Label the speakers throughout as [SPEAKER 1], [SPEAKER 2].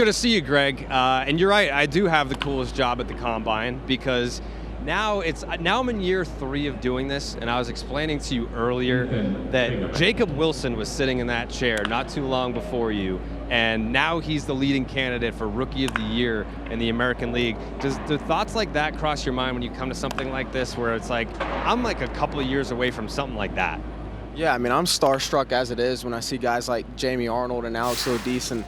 [SPEAKER 1] good to see you, Greg. And you're right, I do have the coolest job at the Combine because now I'm in year 3 of doing this, and I was explaining to you earlier that Jacob Wilson was sitting in that chair not too long before you, and now he's the leading candidate for Rookie of the Year in the American League. Do thoughts like that cross your mind when you come to something like this, where it's like, I'm like a couple of years away from something like that?
[SPEAKER 2] Yeah, I mean, I'm starstruck as it is when I see guys like Jamie Arnold and Alex Lodis and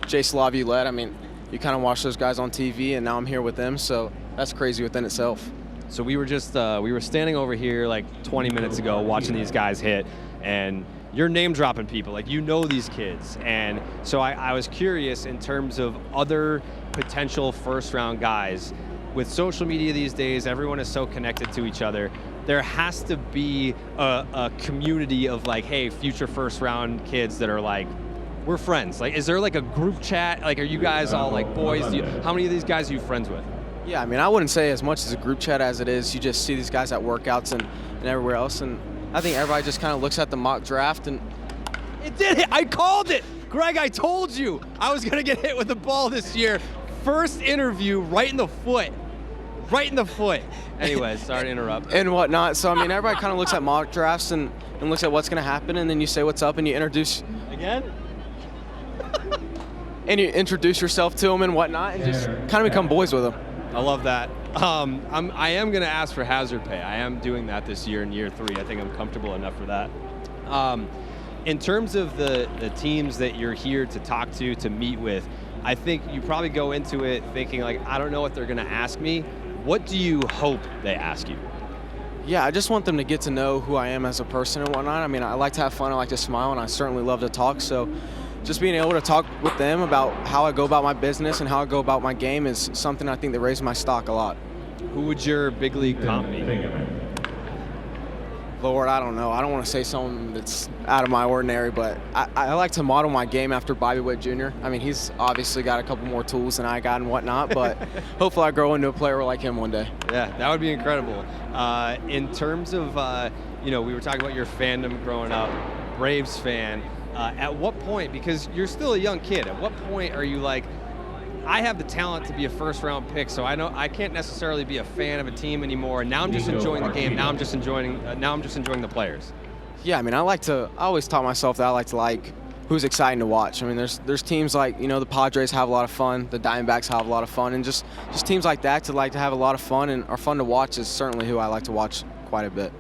[SPEAKER 2] Jay Slaviulette. I mean, you kind of watch those guys on TV, and now I'm here with them, so that's crazy within itself.
[SPEAKER 1] So we were standing over here like 20 minutes ago watching these guys hit, and you're name dropping people, like you know these kids. And so I was curious in terms of other potential first round guys. With social media these days, everyone is so connected to each other. There has to be a community of like, hey, future first round kids that are like, we're friends. Like, is there like a group chat? Like, are you guys all like boys? How many of these guys are you friends with?
[SPEAKER 2] Yeah, I mean, I wouldn't say as much as a group chat as it is. You just see these guys at workouts and everywhere else. And I think everybody just kind of looks at the mock draft and...
[SPEAKER 1] It did hit. I called it. Greg, I told you I was going to get hit with the ball this year. First interview, right in the foot. Right in the foot. Anyways, sorry to interrupt.
[SPEAKER 2] And whatnot. So, I mean, everybody kind of looks at mock drafts and looks at what's going to happen, and then you say what's up and you introduce...
[SPEAKER 1] Again?
[SPEAKER 2] And you introduce yourself to them and whatnot and just kind of become boys with them.
[SPEAKER 1] I love that. I am going to ask for hazard pay. I am doing that this year in year 3. I think I'm comfortable enough for that. In terms of the teams that you're here to talk to meet with, I think you probably go into it thinking like, I don't know what they're going to ask me. What do you hope they ask you?
[SPEAKER 2] Yeah, I just want them to get to know who I am as a person and whatnot. I mean, I like to have fun, I like to smile, and I certainly love to talk. So just being able to talk with them about how I go about my business and how I go about my game is something I think that raises my stock a lot.
[SPEAKER 1] Who would your big league comp be?
[SPEAKER 2] Lord, I don't know. I don't want to say something that's out of my ordinary, but I like to model my game after Bobby Witt Jr. I mean, he's obviously got a couple more tools than I got and whatnot, but hopefully I grow into a player like him one day.
[SPEAKER 1] Yeah, that would be incredible. In terms of, we were talking about your fandom growing up, Braves fan. At what point, because you're still a young kid, at what point are you like, I have the talent to be a first-round pick, so I know I can't necessarily be a fan of a team anymore. Now I'm just enjoying the game. Now I'm just enjoying the players.
[SPEAKER 2] Yeah, I mean, I always taught myself that I like who's exciting to watch. I mean, there's teams like, the Padres have a lot of fun, the Diamondbacks have a lot of fun, and just teams like that to like to have a lot of fun and are fun to watch is certainly who I like to watch quite a bit.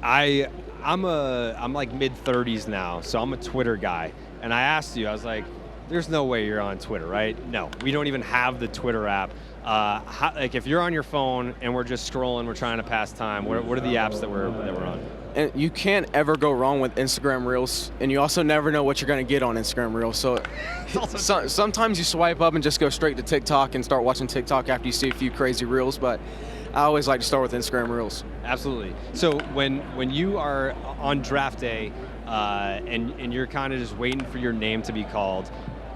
[SPEAKER 1] I'm like mid-30s now, so I'm a Twitter guy. And I asked you, I was like, there's no way you're on Twitter, right? No, we don't even have the Twitter app. Like if you're on your phone and we're just scrolling, we're trying to pass time, what are the apps that we're on?
[SPEAKER 2] And you can't ever go wrong with Instagram Reels, and you also never know what you're going to get on Instagram Reels. So sometimes you swipe up and just go straight to TikTok and start watching TikTok after you see a few crazy Reels, but I always like to start with Instagram Reels.
[SPEAKER 1] Absolutely. So when you are on draft day and you're kind of just waiting for your name to be called,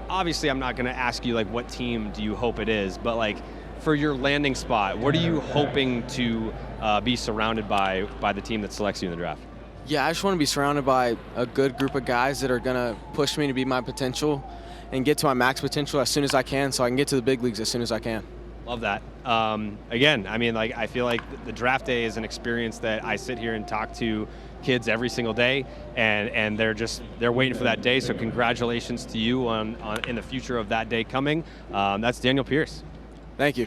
[SPEAKER 1] obviously I'm not going to ask you like what team do you hope it is, but like for your landing spot, what are you hoping to be surrounded by the team that selects you in the draft?
[SPEAKER 2] Yeah, I just want to be surrounded by a good group of guys that are going to push me to be my potential and get to my max potential as soon as I can so I can get to the big leagues as soon as I can.
[SPEAKER 1] Love that. Again, I mean, like I feel like the draft day is an experience that I sit here and talk to kids every single day, and they're waiting for that day. So congratulations to you on in the future of that day coming. That's Daniel Pierce.
[SPEAKER 2] Thank you.